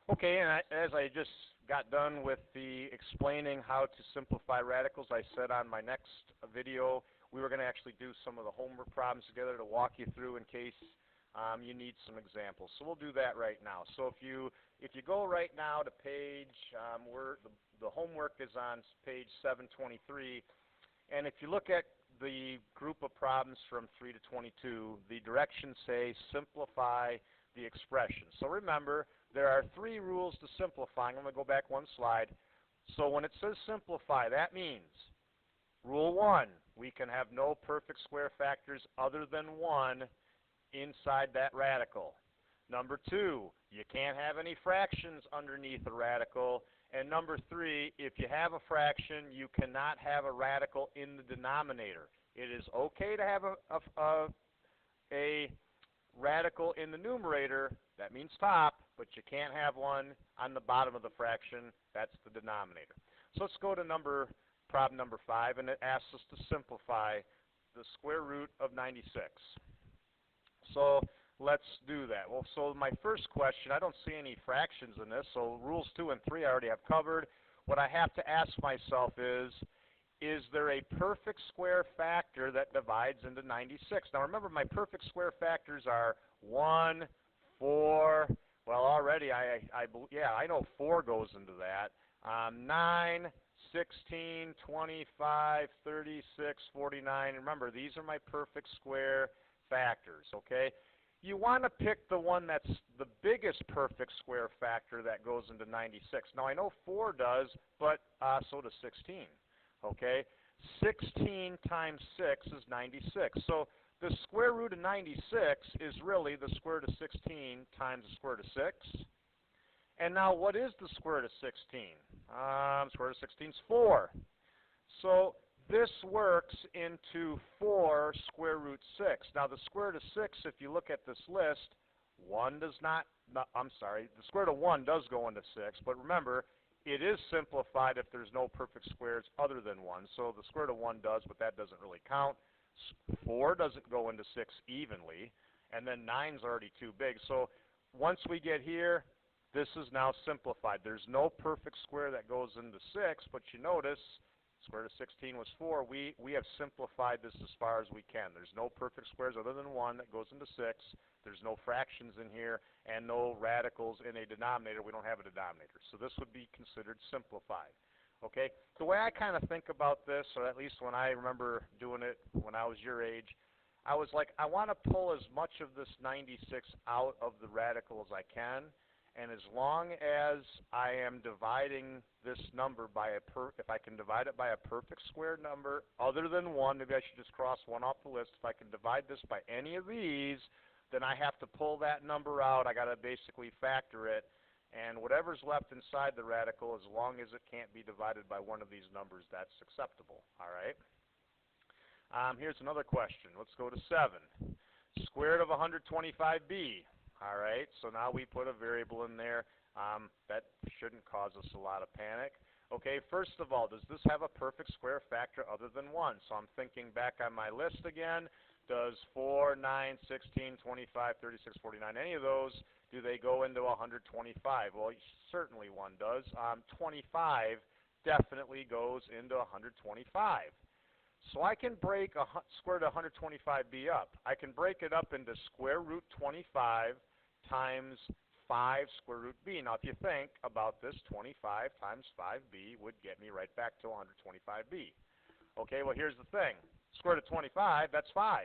Okay, and as I just got done with the explaining how to simplify radicals, I said on my next video we were going to actually do some of the homework problems together to walk you through in case you need some examples. So we'll do that right now. So if you go right now to page, the homework is on page 723, and if you look at the group of problems from 3 to 22, the directions say simplify the expression. So remember, there are 3 rules to simplifying. I'm going to go back one slide. So when it says simplify, that means rule 1, we can have no perfect square factors other than 1 inside that radical. Number 2, you can't have any fractions underneath a radical. And number 3, if you have a fraction, you cannot have a radical in the denominator. It is okay to have a radical in the numerator, that means top, but you can't have one on the bottom of the fraction, that's the denominator. So let's go to problem number 5, and it asks us to simplify the square root of 96. So let's do that. Well, so my first question, I don't see any fractions in this, so rules 2 and 3 I already have covered. What I have to ask myself is there a perfect square factor that divides into 96? Now remember, my perfect square factors are 1, 4, well already I know 4 goes into that, 9, 16, 25, 36, 49. Remember, these are my perfect square factors, okay? You want to pick the one that's the biggest perfect square factor that goes into 96. Now I know 4 does, but so does 16. Okay, 16 times 6 is 96. So the square root of 96 is really the square root of 16 times the square root of 6. And now what is the square root of 16? Square root of 16 is 4. So this works into 4 square root 6. Now the square root of 6, if you look at this list, 1 does not, no, I'm sorry, the square root of 1 does go into 6, but remember, it is simplified if there's no perfect squares other than 1. So the square root of 1 does, but that doesn't really count. 4 doesn't go into 6 evenly, and then 9's already too big. So once we get here, this is now simplified. There's no perfect square that goes into 6, but you notice square root of 16 was 4. We have simplified this as far as we can. There's no perfect squares other than 1 that goes into 6. There's no fractions in here and no radicals in a denominator. We don't have a denominator. So this would be considered simplified. Okay? The way I kind of think about this, or at least when I remember doing it when I was your age, I was like, I want to pull as much of this 96 out of the radical as I can. And as long as I am dividing this number by if I can divide it by a perfect square number other than 1, maybe I should just cross 1 off the list. If I can divide this by any of these, then I have to pull that number out. I got to basically factor it. And whatever's left inside the radical, as long as it can't be divided by one of these numbers, that's acceptable. All right? Here's another question. Let's go to 7. Square root of 125b. All right, so now we put a variable in there. That shouldn't cause us a lot of panic. Okay, first of all, does this have a perfect square factor other than 1? So I'm thinking back on my list again. Does 4, 9, 16, 25, 36, 49, any of those, do they go into 125? Well, certainly one does. 25 definitely goes into 125. So I can break square root of 125b up. I can break it up into square root 25 times 5 square root b. Now, if you think about this, 25 times 5b would get me right back to 125b. Okay, well, here's the thing. Square root of 25, that's 5.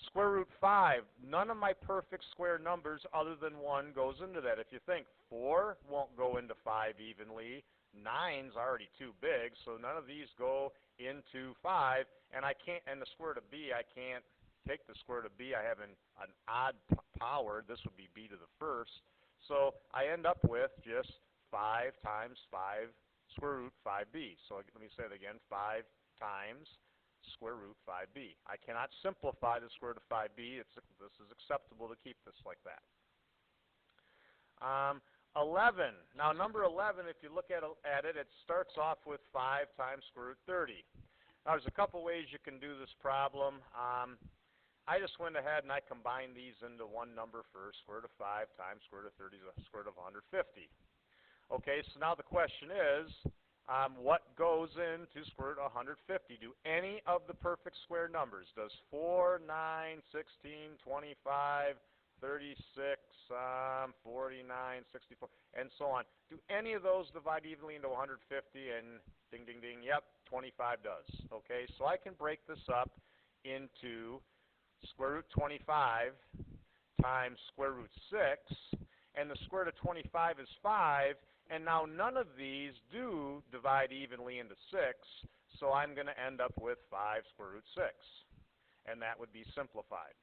Square root 5, none of my perfect square numbers other than 1 goes into that. If you think 4 won't go into 5 evenly, 9's already too big, so none of these go into 5, and I can't, and the square root of b, I can't take the square root of b. I have an odd power. This would be b to the first. So I end up with just 5 times 5 square root 5b. So let me say it again, 5 times square root 5b. I cannot simplify the square root of 5b. This is acceptable to keep this like that. 11. Now, number 11, if you look at it, it starts off with 5 times square root 30. Now, there's a couple ways you can do this problem. I just went ahead and I combined these into one number first. Square root of 5 times square root of 30 is the square root of 150. Okay, so now the question is, what goes into square root of 150? Do any of the perfect square numbers, does 4, 9, 16, 25, 36, 49, 64, and so on, do any of those divide evenly into 150? And ding, ding, ding, yep, 25 does. Okay, so I can break this up into square root 25 times square root 6, and the square root of 25 is 5, and now none of these do divide evenly into 6, so I'm going to end up with 5 square root 6, and that would be simplified.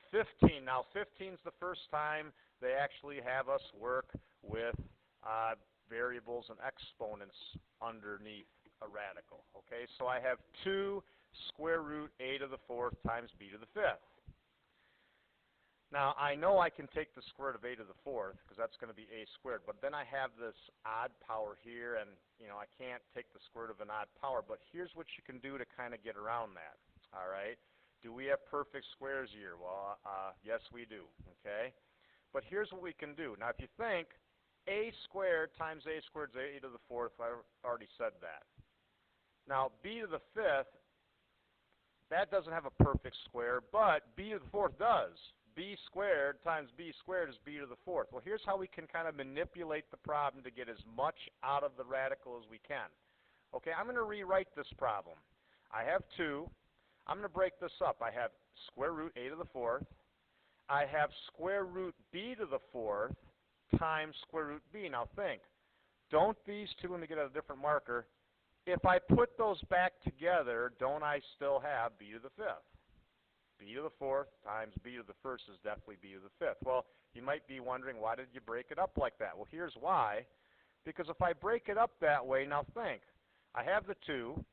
15. Now 15 is the first time they actually have us work with variables and exponents underneath a radical. Okay, so I have 2 square root a to the 4th times b to the 5th. Now, I know I can take the square root of a to the 4th, because that's going to be a squared, but then I have this odd power here, and, you know, I can't take the square root of an odd power, but here's what you can do to kind of get around that, all right? Do we have perfect squares here? Well, yes, we do, okay? But here's what we can do. Now, if you think a squared times a squared is a to the 4th, I already said that. Now, b to the 5th, that doesn't have a perfect square, but b to the 4th does. B squared times b squared is b to the 4th. Well, here's how we can kind of manipulate the problem to get as much out of the radical as we can. Okay, I'm going to rewrite this problem. I have 2. I'm going to break this up. I have square root a to the 4th. I have square root b to the 4th times square root b. Now think, don't these two, let me get a different marker. If I put those back together, don't I still have b to the 5th? B to the 4th times b to the 1st is definitely b to the 5th. Well, you might be wondering, why did you break it up like that? Well, here's why. Because if I break it up that way, now think, I have the 2.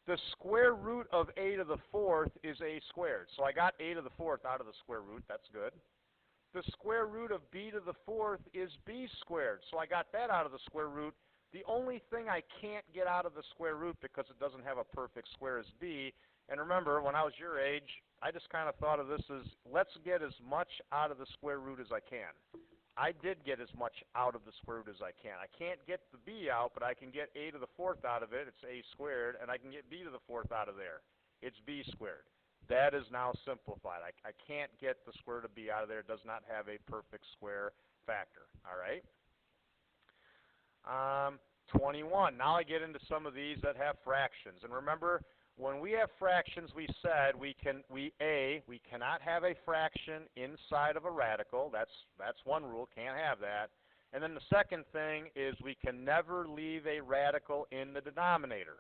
The square root of a to the 4th is a squared. So I got a to the 4th out of the square root. That's good. The square root of b to the 4th is b squared. So I got that out of the square root. The only thing I can't get out of the square root because it doesn't have a perfect square is b. And remember, when I was your age, I just kind of thought of this as, let's get as much out of the square root as I can. I did get as much out of the square root as I can. I can't get the b out, but I can get a to the 4th out of it. It's a squared. And I can get b to the 4th out of there. It's b squared. That is now simplified. I can't get the square root of b out of there. It does not have a perfect square factor. All right? 21. Now I get into some of these that have fractions. And remember, when we have fractions, we said we cannot have a fraction inside of a radical. That's one rule. Can't have that. And then the second thing is we can never leave a radical in the denominator.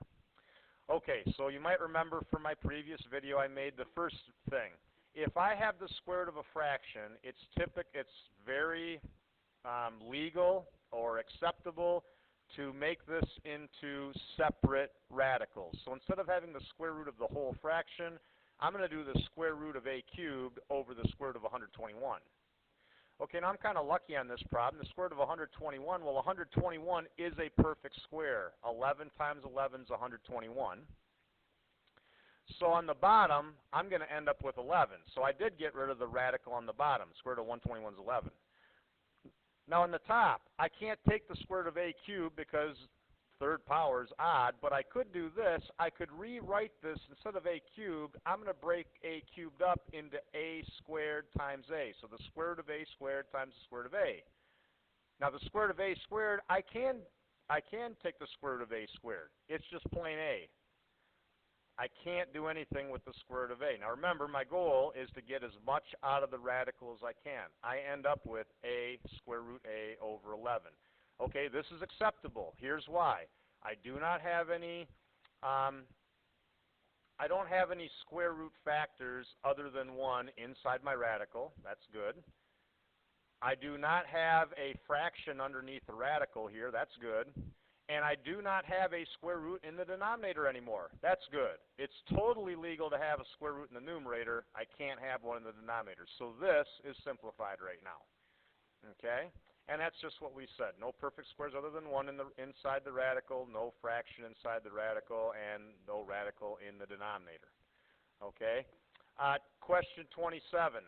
Okay, so you might remember from my previous video I made the first thing. If I have the square root of a fraction, it's very legal or acceptable to make this into separate radicals. So instead of having the square root of the whole fraction, I'm going to do the square root of a cubed over the square root of 121. Okay, now I'm kind of lucky on this problem. The square root of 121, well, 121 is a perfect square. 11 times 11 is 121. So on the bottom, I'm going to end up with 11. So I did get rid of the radical on the bottom. Square root of 121 is 11. Now on the top, I can't take the square root of a cubed because third power is odd, but I could do this. I could rewrite this instead of a cubed. I'm going to break a cubed up into a squared times a. So the square root of a squared times the square root of a. Now the square root of a squared, I can take the square root of a squared. It's just plain a. I can't do anything with the square root of a. Now remember, my goal is to get as much out of the radical as I can. I end up with a square root a over 11. Okay, this is acceptable. Here's why. I do not have any, I don't have any square root factors other than 1 inside my radical. That's good. I do not have a fraction underneath the radical here. That's good. And I do not have a square root in the denominator anymore. That's good. It's totally legal to have a square root in the numerator. I can't have one in the denominator. So this is simplified right now. Okay? And that's just what we said. No perfect squares other than 1 inside the radical, no fraction inside the radical, and no radical in the denominator. Okay? Question 27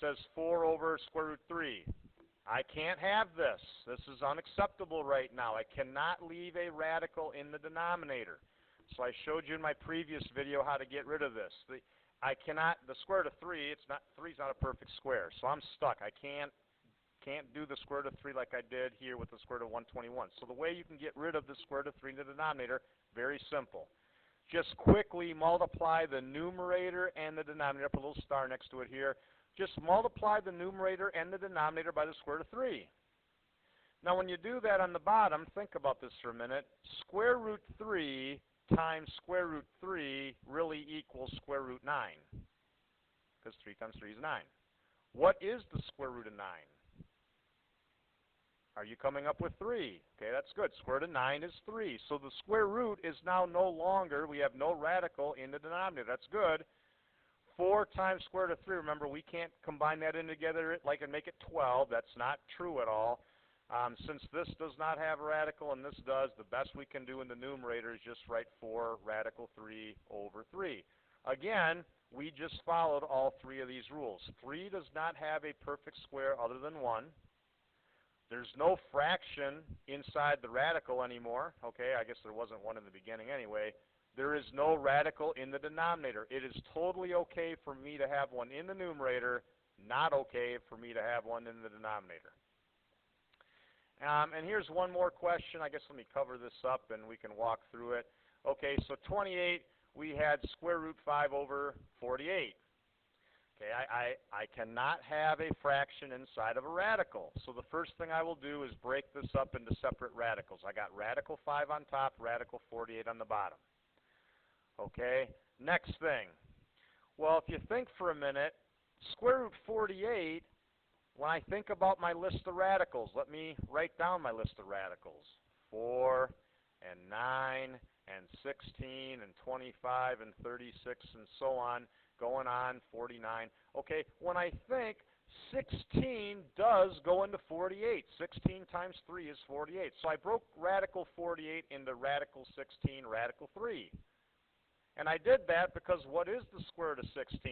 says 4 over square root 3. I can't have this. This is unacceptable right now. I cannot leave a radical in the denominator. So I showed you in my previous video how to get rid of this. The square root of 3, 3 is not a perfect square, so I'm stuck. I can't do the square root of 3 like I did here with the square root of 121. So the way you can get rid of the square root of 3 in the denominator, very simple. Just quickly multiply the numerator and the denominator. Put a little star next to it here. Just multiply the numerator and the denominator by the square root of 3. Now when you do that on the bottom, think about this for a minute. Square root 3 times square root 3 really equals square root 9. Because 3 times 3 is 9. What is the square root of 9? Are you coming up with 3? Okay, that's good. Square root of 9 is 3. So the square root is now no longer, we have no radical in the denominator. That's good. 4 times square root of 3, remember, we can't combine that in together and make it 12. That's not true at all. Since this does not have a radical and this does, the best we can do in the numerator is just write 4 radical 3 over 3. Again, we just followed all 3 of these rules. 3 does not have a perfect square other than 1. There's no fraction inside the radical anymore. Okay, I guess there wasn't one in the beginning anyway. There is no radical in the denominator. It is totally okay for me to have one in the numerator, not okay for me to have one in the denominator. And here's one more question. I guess let me cover this up and we can walk through it. Okay, so 28, we had square root 5 over 48. Okay, I cannot have a fraction inside of a radical. So the first thing I will do is break this up into separate radicals. I got radical 5 on top, radical 48 on the bottom. Okay, next thing. Well, if you think for a minute, square root 48, when I think about my list of radicals, let me write down my list of radicals. 4 and 9 and 16 and 25 and 36 and so on, going on, 49. Okay, when I think 16 does go into 48. 16 times 3 is 48. So I broke radical 48 into radical 16, radical 3. And I did that because what is the square root of 16?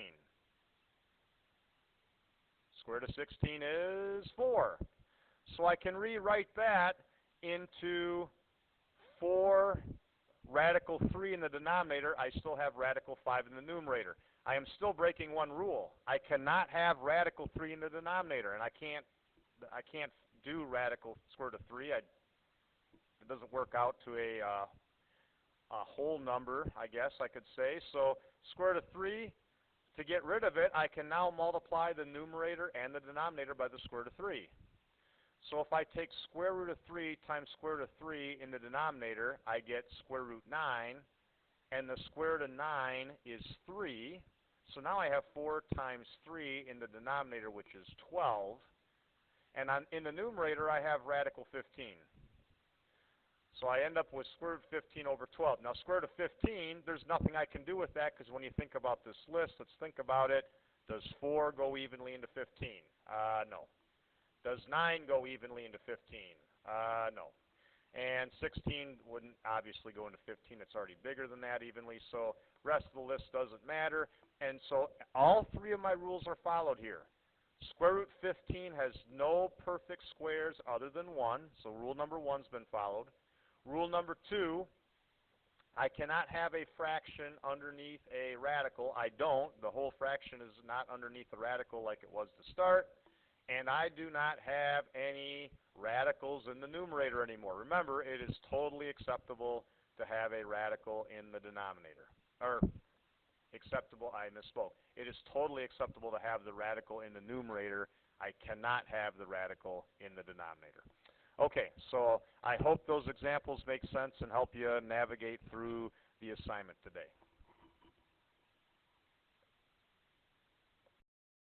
Square root of 16 is 4. So I can rewrite that into 4 radical 3 in the denominator. I still have radical 5 in the numerator. I am still breaking one rule. I cannot have radical 3 in the denominator, and I can't do radical square root of 3. It doesn't work out to a whole number, I guess I could say. So square root of 3, to get rid of it, I can now multiply the numerator and the denominator by the square root of 3. So if I take square root of 3 times square root of 3 in the denominator, I get square root 9, and the square root of 9 is 3. So now I have 4 times 3 in the denominator, which is 12. And in the numerator, I have radical 15. So I end up with square root 15 over 12. Now, square root of 15, there's nothing I can do with that because when you think about this list, let's think about it. Does 4 go evenly into 15? No. Does 9 go evenly into 15? No. And 16 wouldn't obviously go into 15. It's already bigger than that evenly. So rest of the list doesn't matter. And so all 3 of my rules are followed here. Square root 15 has no perfect squares other than 1. So rule number 1's been followed. Rule number 2, I cannot have a fraction underneath a radical. I don't. The whole fraction is not underneath the radical like it was to start. And I do not have any radicals in the numerator anymore. Remember, it is totally acceptable to have a radical in the denominator. Or, acceptable, I misspoke. It is totally acceptable to have the radical in the numerator. I cannot have the radical in the denominator. Okay, so I hope those examples make sense and help you navigate through the assignment today.